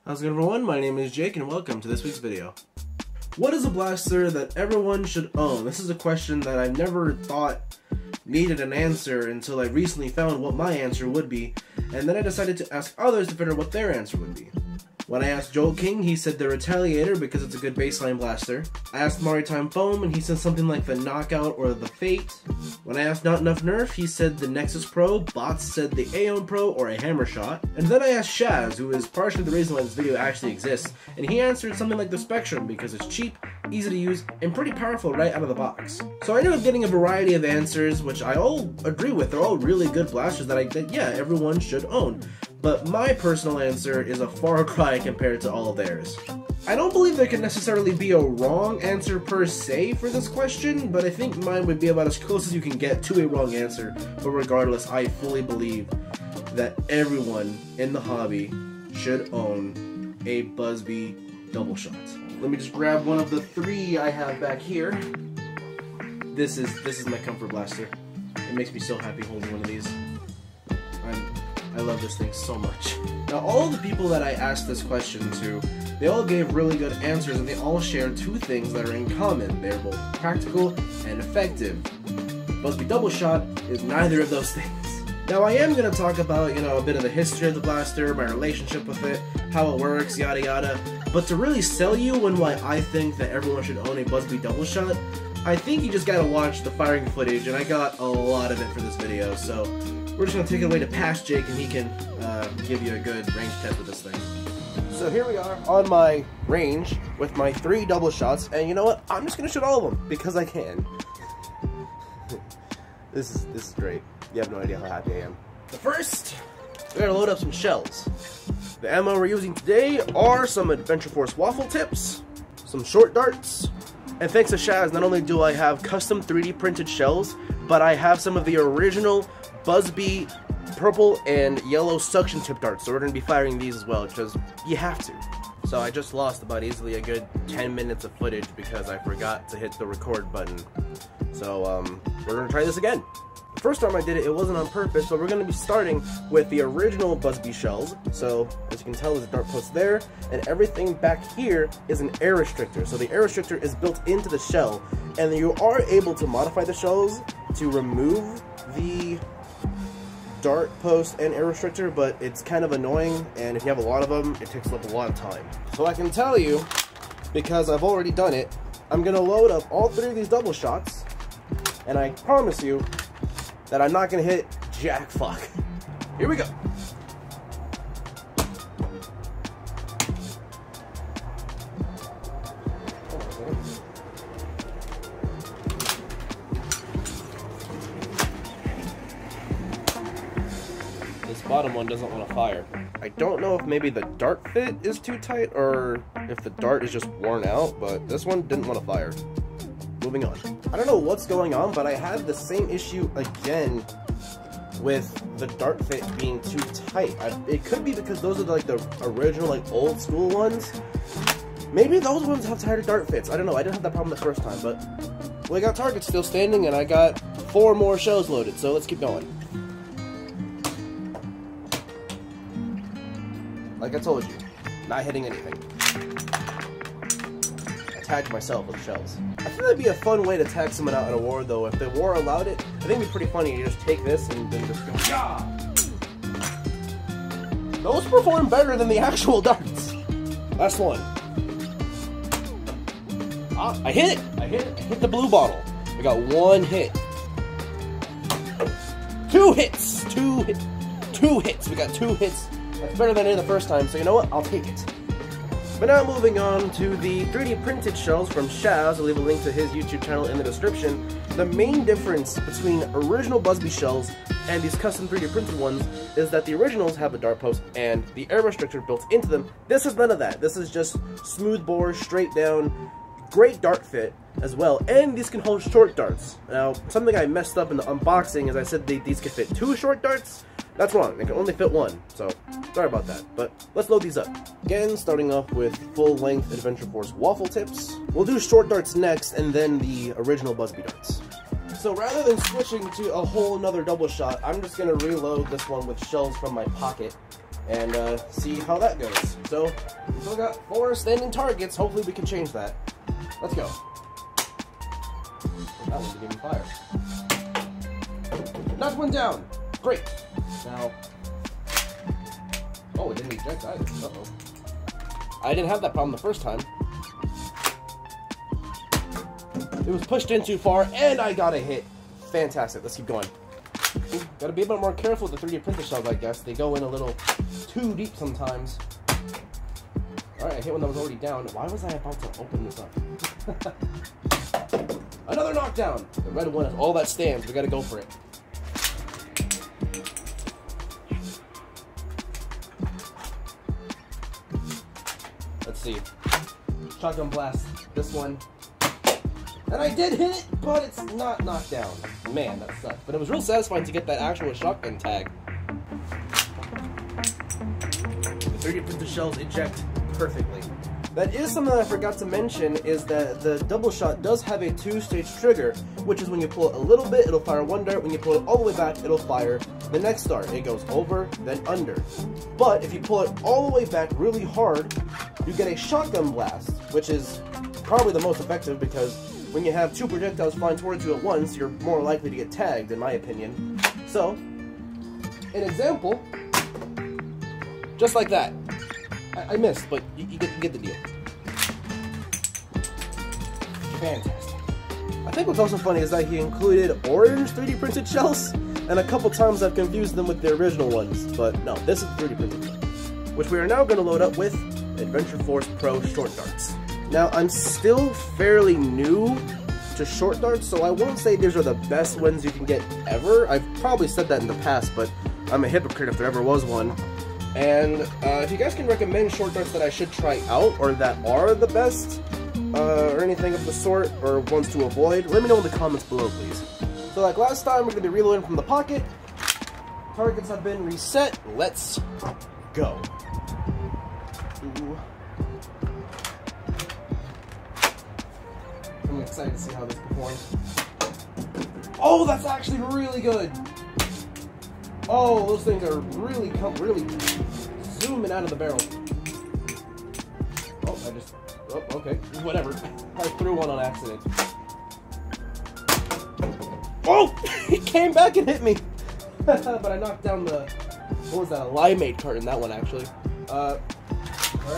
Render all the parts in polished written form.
How's it going, everyone? My name is Jake and welcome to this week's video. What is a blaster that everyone should own? This is a question that I never thought needed an answer until I recently found what my answer would be, and then I decided to ask others to figure out what their answer would be. When I asked Joel King, he said the Retaliator because it's a good baseline blaster. I asked Maritime Foam and he said something like the Knockout or the Fate. When I asked Not Enough Nerf, he said the Nexus Pro, Bots said the Aeon Pro or a Hammer Shot. And then I asked Shaz, who is partially the reason why this video actually exists, and he answered something like the Spectrum because it's cheap, easy to use, and pretty powerful right out of the box. So I ended up getting a variety of answers, which I all agree with. They're all really good blasters that yeah, everyone should own. But my personal answer is a far cry compared to all of theirs. I don't believe there can necessarily be a wrong answer per se for this question, but I think mine would be about as close as you can get to a wrong answer. But regardless, I fully believe that everyone in the hobby should own a Busby double shot. Let me just grab one of the three I have back here. This is my comfort blaster. It makes me so happy holding one of these. I love this thing so much. Now, all the people that I asked this question to, they all gave really good answers, and they all share two things that are in common. They're both practical and effective. Busby Double Shot is neither of those things. Now, I am going to talk about, a bit of the history of the blaster, my relationship with it, how it works, yada yada. But to really sell you on why I think that everyone should own a Busby Double Shot, I think you just gotta watch the firing footage, and I got a lot of it for this video, so we're just going to take it away to past Jake, and he can give you a good range test with this thing. So here we are on my range with my 3 double shots, and you know what? I'm just going to shoot all of them because I can. This is great. You have no idea how happy I am. But first, we're going to load up some shells. The ammo we're using today are some Adventure Force waffle tips, some short darts, and thanks to Shaz, not only do I have custom 3D printed shells, but I have some of the original Busby purple and yellow suction tip darts, so we're going to be firing these as well, because you have to. So I just lost about easily a good 10 minutes of footage because I forgot to hit the record button. So we're going to try this again. The first time I did it, it wasn't on purpose, but we're going to be starting with the original Busby shells. So as you can tell, there's a dart post there, and everything back here is an air restrictor. So the air restrictor is built into the shell, and you are able to modify the shells to remove the dart post and air restrictor, but it's kind of annoying, and if you have a lot of them, it takes up a lot of time. So I can tell you, because I've already done it, I'm gonna load up all 3 of these double shots, and I promise you that I'm not gonna hit jack fuck. Here we go. This bottom one doesn't want to fire. I don't know if maybe the dart fit is too tight or if the dart is just worn out, but this one didn't want to fire. Moving on. I don't know what's going on, but I had the same issue again with the dart fit being too tight. It could be because those are like the original, like old school ones. Maybe those ones have tighter dart fits. I don't know. I didn't have that problem the first time, but we got targets still standing, and I got 4 more shells loaded, so let's keep going. Like I told you, not hitting anything. I tagged myself with shells. I think that'd be a fun way to tag someone out in a war, though. If the war allowed it, I think it'd be pretty funny. You just take this and then just go, yeah! Those perform better than the actual darts. Last one. Ah, I hit it! I hit the blue bottle. I got 1 hit. 2 hits! 2 hits! We got 2 hits. That's better than I did the first time, so you know what? I'll take it. But now moving on to the 3D printed shells from Shaz. I'll leave a link to his YouTube channel in the description. The main difference between original Busby shells and these custom 3D printed ones is that the originals have a dart post and the air restrictor built into them. This is none of that. This is just smooth bore, straight down, great dart fit as well, and these can hold short darts. Now, something I messed up in the unboxing is I said these could fit 2 short darts. That's wrong, they can only fit 1, so sorry about that, but let's load these up. Again, starting off with full-length Adventure Force waffle tips. We'll do short darts next, and then the original Busby darts. So rather than switching to a whole nother double shot, I'm just going to reload this one with shells from my pocket. and see how that goes. So, we still got 4 standing targets. Hopefully we can change that. Let's go. That one didn't even fire. Knocked one down. Great. Now, oh, it didn't eject either. Uh-oh. I didn't have that problem the first time. It was pushed in too far, and I got a hit. Fantastic. Let's keep going. Gotta be a bit more careful with the 3D printed shells, I guess. They go in a little too deep sometimes. Alright, I hit one that was already down. Why was I about to open this up? Another knockdown! The red one is all that stands. We gotta go for it. Let's see. Shotgun blast. This one. And I did hit it, but it's not knocked down. Man, that sucked. But it was real satisfying to get that actual shotgun tag. The 3D printed shells eject perfectly. That is something that I forgot to mention, is that the double shot does have a 2-stage trigger, which is when you pull it a little bit, it'll fire one dart. When you pull it all the way back, it'll fire the next dart. It goes over, then under. But if you pull it all the way back really hard, you get a shotgun blast, which is probably the most effective because when you have 2 projectiles flying towards you at once, you're more likely to get tagged, in my opinion. So, an example, just like that. I missed, but you get the deal. Fantastic. I think what's also funny is that he included orange 3D printed shells, and a couple times I've confused them with the original ones, but no, this is 3D printed, which we are now going to load up with Adventure Force Pro short darts. Now, I'm still fairly new to short darts, so I won't say these are the best ones you can get ever. I've probably said that in the past, but I'm a hypocrite if there ever was one. And if you guys can recommend short darts that I should try out, or that are the best, or anything of the sort, or ones to avoid, let me know in the comments below, please. So like last time, we're going to be reloading from the pocket. Targets have been reset. Let's go. Ooh. I'm excited to see how this performs. Oh, that's actually really good. Oh, those things are really zooming out of the barrel. Oh, oh, okay, whatever. I threw one on accident. Oh, he came back and hit me. But I knocked down the, what was that, a limeade carton, that one actually. Alright,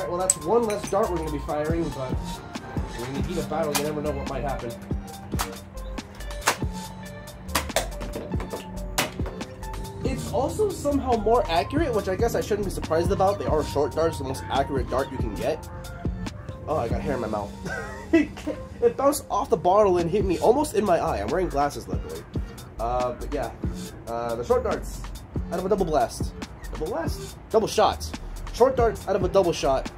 well that's one less dart we're going to be firing, but when you heat a battle, you never know what might happen. It's also somehow more accurate, which I guess I shouldn't be surprised about. They are short darts, the most accurate dart you can get. Oh, I got hair in my mouth. It bounced off the bottle and hit me almost in my eye. I'm wearing glasses, luckily. But yeah, the short darts out of a double blast. Double blast? Double shots. Short darts out of a double shot.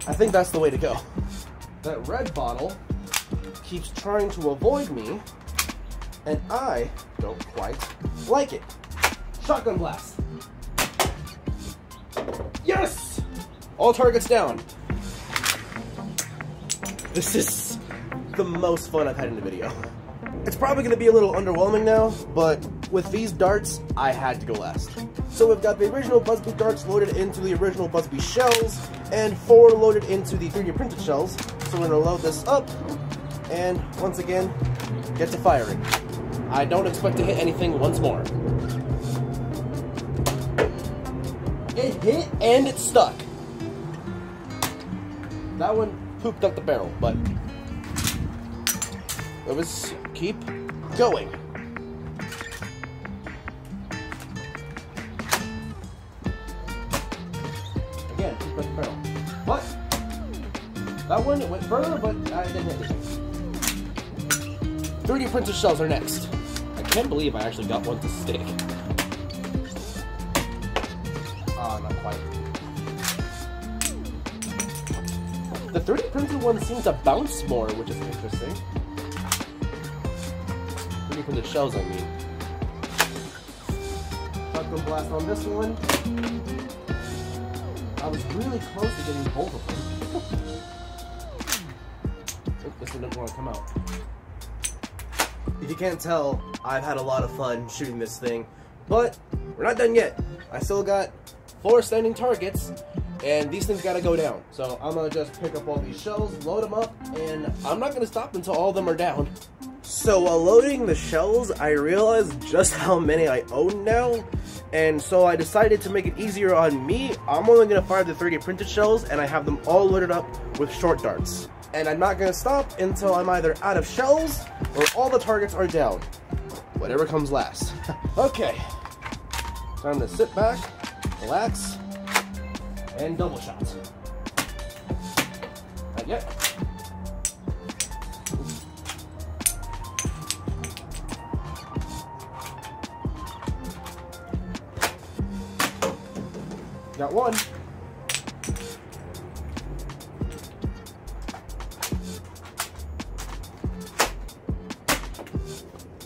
I think that's the way to go. That red bottle keeps trying to avoid me, and I don't quite like it. Shotgun blast. Yes! All targets down. This is the most fun I've had in the video. It's probably going to be a little underwhelming now, but with these darts, I had to go last. So we've got the original Busby darts loaded into the original Busby shells, and 4 loaded into the 3D printed shells. So we're going to load this up, and once again, get to firing. I don't expect to hit anything once more. It hit, and it stuck. That one pooped up the barrel, but let's keep going. Again, pooped up the barrel. But that one, it went further, but I didn't hit anything. 3D printed shells are next. I can't believe I actually got one to stick. Ah, not quite. The 3D printed ones seem to bounce more, which is interesting. 3D printed shells, I mean. Shotgun blast on this one. I was really close to getting both of them. Oh, this one didn't want to come out. If you can't tell, I've had a lot of fun shooting this thing, but we're not done yet. I still got 4 standing targets, and these things gotta go down. So I'm gonna just pick up all these shells, load them up, and I'm not gonna stop until all of them are down. So while loading the shells, I realized just how many I own now, and so I decided to make it easier on me. I'm only gonna fire the 3D printed shells, and I have them all loaded up with short darts. And I'm not gonna stop until I'm either out of shells or all the targets are down. Whatever comes last. Okay, time to sit back, relax, and double shots. Not yet. Got one.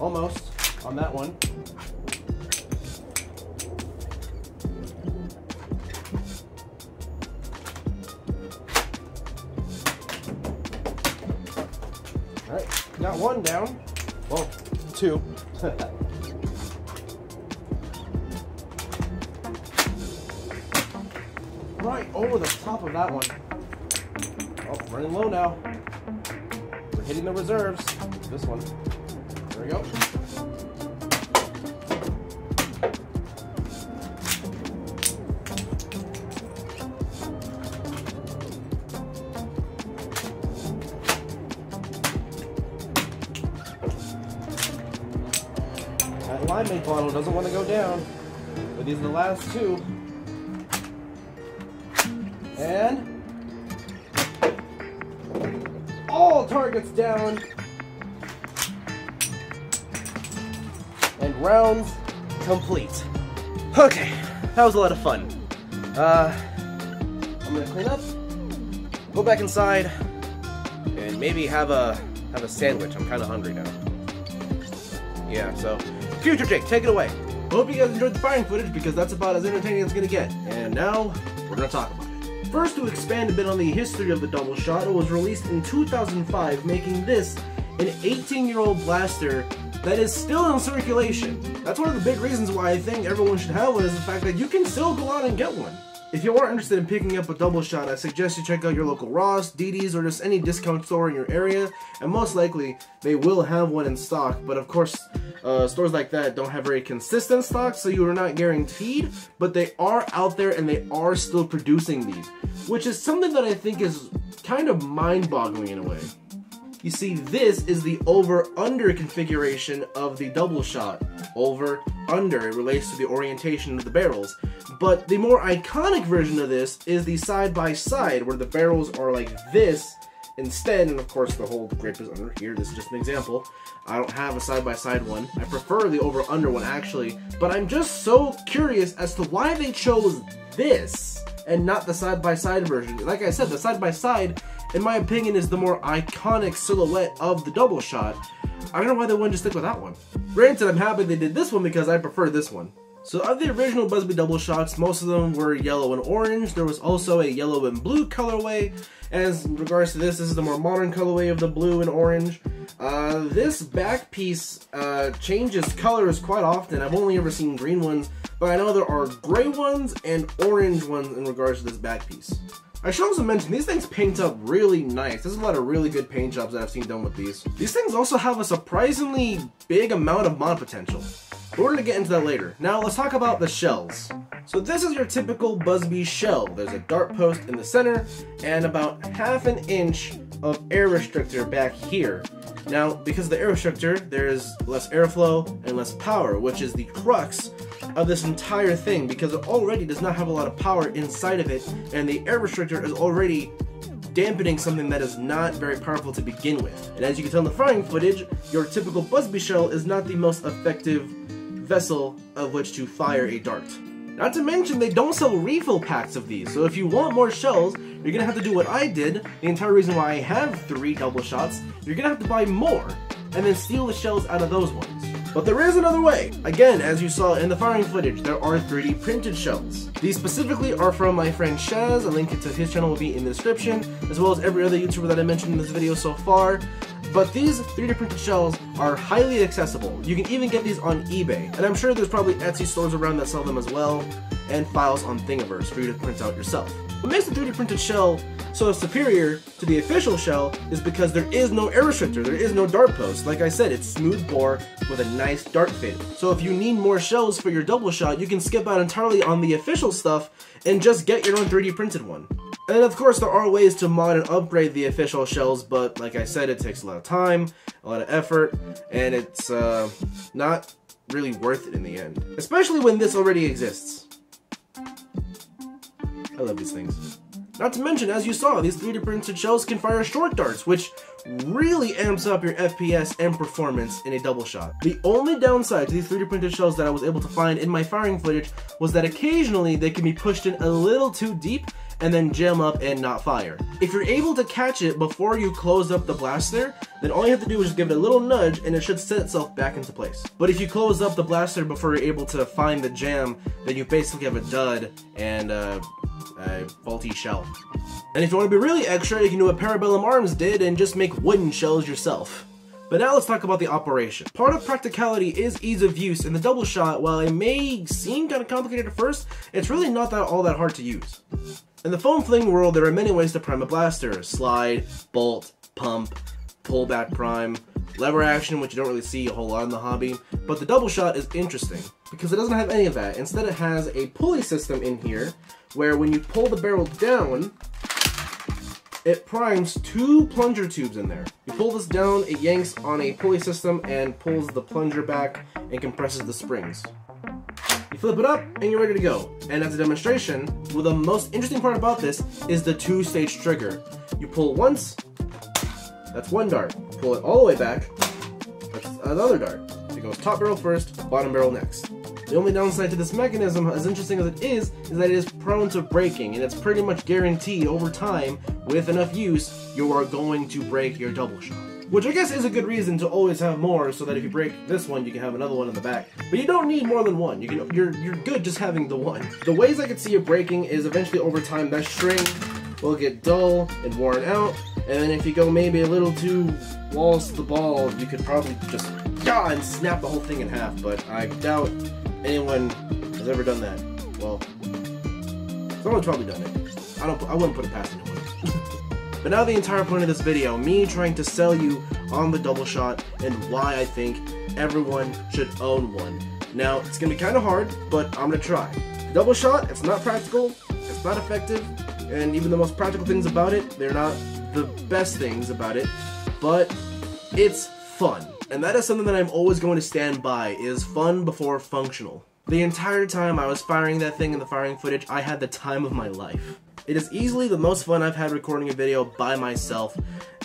Almost on that one. All right, got one down. Well, 2. Right over the top of that one. Oh, running low now. We're hitting the reserves. This one. There we go. That limeade bottle doesn't want to go down, but these are the last 2. And all targets down, and rounds complete. Okay, that was a lot of fun. I'm gonna clean up, go back inside, and maybe have a sandwich. I'm kind of hungry now. Yeah, so Future Jake, take it away. Hope you guys enjoyed the firing footage, because that's about as entertaining as it's gonna get. And now we're gonna talk about it. First, to expand a bit on the history of the double shot, it was released in 2005, making this an 18-year-old blaster that is still in circulation. That's one of the big reasons why I think everyone should have one, is the fact that you can still go out and get one. If you are interested in picking up a double shot, I suggest you check out your local Ross, DD's, or just any discount store in your area, and most likely they will have one in stock. But of course, stores like that don't have very consistent stock, so you are not guaranteed, but they are out there and they are still producing these, which is something that I think is kind of mind-boggling in a way. You see, this is the over-under configuration of the double shot. Over-under, it relates to the orientation of the barrels. But the more iconic version of this is the side-by-side, where the barrels are like this instead, and of course the whole grip is under here. This is just an example. I don't have a side-by-side one. I prefer the over-under one, actually, but I'm just so curious as to why they chose this and not the side-by-side version. Like I said, the side-by-side, in my opinion, is the more iconic silhouette of the double shot. I don't know why they wouldn't just stick with that one. Granted, I'm happy they did this one because I prefer this one. So of the original Busby double shots, most of them were yellow and orange. There was also a yellow and blue colorway. As in regards to this is the more modern colorway of the blue and orange. This back piece changes colors quite often. I've only ever seen green ones, but I know there are gray ones and orange ones in regards to this back piece. I should also mention, these things paint up really nice. There's a lot of really good paint jobs that I've seen done with these. These things also have a surprisingly big amount of mod potential. But we're gonna get into that later. Now let's talk about the shells. So this is your typical Busby shell. There's a dart post in the center and about ½ an inch of air restrictor back here. Now, because of the air restrictor, there's less airflow and less power, which is the crux of this entire thing, because it already does not have a lot of power inside of it, and the air restrictor is already dampening something that is not very powerful to begin with. And as you can tell in the firing footage, your typical Busby shell is not the most effective vessel of which to fire a dart. Not to mention, they don't sell refill packs of these, so if you want more shells, you're gonna have to do what I did. The entire reason why I have 3 double shots, you're gonna have to buy more, and then steal the shells out of those ones. But there is another way. Again, as you saw in the firing footage, there are 3D printed shells. These specifically are from my friend Shaz. A link to his channel will be in the description, as well as every other YouTuber that I mentioned in this video so far. But these 3D printed shells are highly accessible. You can even get these on eBay, and I'm sure there's probably Etsy stores around that sell them as well, and files on Thingiverse for you to print out yourself. What makes the 3D printed shell so superior to the official shell is because there is no air restrictor, there is no dart post. Like I said, it's smooth bore with a nice dart fit. So if you need more shells for your double shot, you can skip out entirely on the official stuff and just get your own 3D printed one. And of course there are ways to mod and upgrade the official shells, but like I said, it takes a lot of time, a lot of effort, and it's not really worth it in the end. Especially when this already exists. I love these things. Not to mention, as you saw, these 3D printed shells can fire short darts, which really amps up your FPS and performance in a double shot. The only downside to these 3D printed shells that I was able to find in my firing footage was that occasionally they can be pushed in a little too deep and then jam up and not fire. If you're able to catch it before you close up the blaster, then all you have to do is just give it a little nudge and it should set itself back into place. But if you close up the blaster before you're able to find the jam, then you basically have a dud and a faulty shell. And if you want to be really extra, you can do what Parabellum Arms did and just make wooden shells yourself. But now let's talk about the operation. Part of practicality is ease of use, and the double shot, while it may seem kind of complicated at first, it's really not all that hard to use. In the foam fling world, there are many ways to prime a blaster: slide, bolt, pump, pull back prime, lever action, which you don't really see a whole lot in the hobby. But the double shot is interesting because it doesn't have any of that. Instead, it has a pulley system in here where when you pull the barrel down, it primes two plunger tubes in there. You pull this down, it yanks on a pulley system and pulls the plunger back and compresses the springs. You flip it up and you're ready to go. And as a demonstration, well, the most interesting part about this is the two-stage trigger. You pull once, that's one dart. Pull it all the way back, that's another dart. It goes top barrel first, bottom barrel next. The only downside to this mechanism, as interesting as it is that it is prone to breaking, and it's pretty much guaranteed over time, with enough use, you are going to break your double shot. Which I guess is a good reason to always have more, so that if you break this one, you can have another one in the back. But you don't need more than one. You're good just having the one. The ways I could see it breaking is eventually over time that string will get dull and worn out, and then if you go maybe a little too walls to the ball, you could probably just and snap the whole thing in half. But I doubt anyone has ever done that. Well, someone's probably done it. I wouldn't put it past anyone. But now the entire point of this video, me trying to sell you on the double shot and why I think everyone should own one. Now, it's gonna be kind of hard, but I'm gonna try. The double shot, it's not practical, it's not effective, and even the most practical things about it, they're not the best things about it, but it's fun. And that is something that I'm always going to stand by, is fun before functional. The entire time I was firing that thing in the firing footage, I had the time of my life. It is easily the most fun I've had recording a video by myself,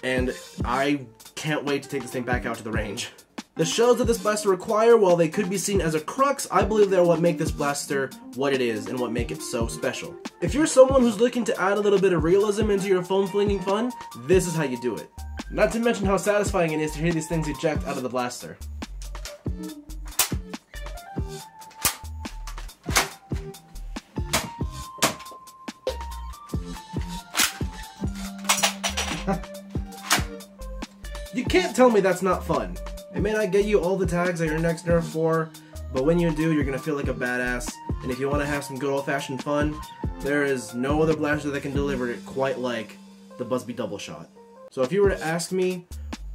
and I can't wait to take this thing back out to the range. The shells that this blaster require, while they could be seen as a crux, I believe they're what make this blaster what it is and what make it so special. If you're someone who's looking to add a little bit of realism into your foam flinging fun, this is how you do it. Not to mention how satisfying it is to hear these things eject out of the blaster. You can't tell me that's not fun. It may not get you all the tags at your next Nerf 4, but when you do, you're gonna feel like a badass. And if you want to have some good old-fashioned fun, there is no other blaster that can deliver it quite like the Busby Double Shot. So if you were to ask me,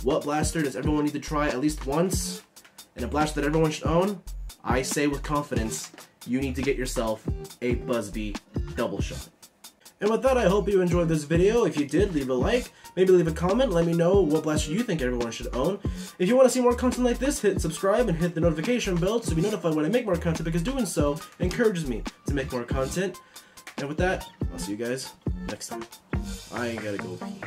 what blaster does everyone need to try at least once, and a blaster that everyone should own, I say with confidence, you need to get yourself a Busby Double Shot. And with that, I hope you enjoyed this video. If you did, leave a like, maybe leave a comment, let me know what blaster you think everyone should own. If you want to see more content like this, hit subscribe and hit the notification bell to be notified when I make more content, because doing so encourages me to make more content. And with that, I'll see you guys next time. I gotta go pee.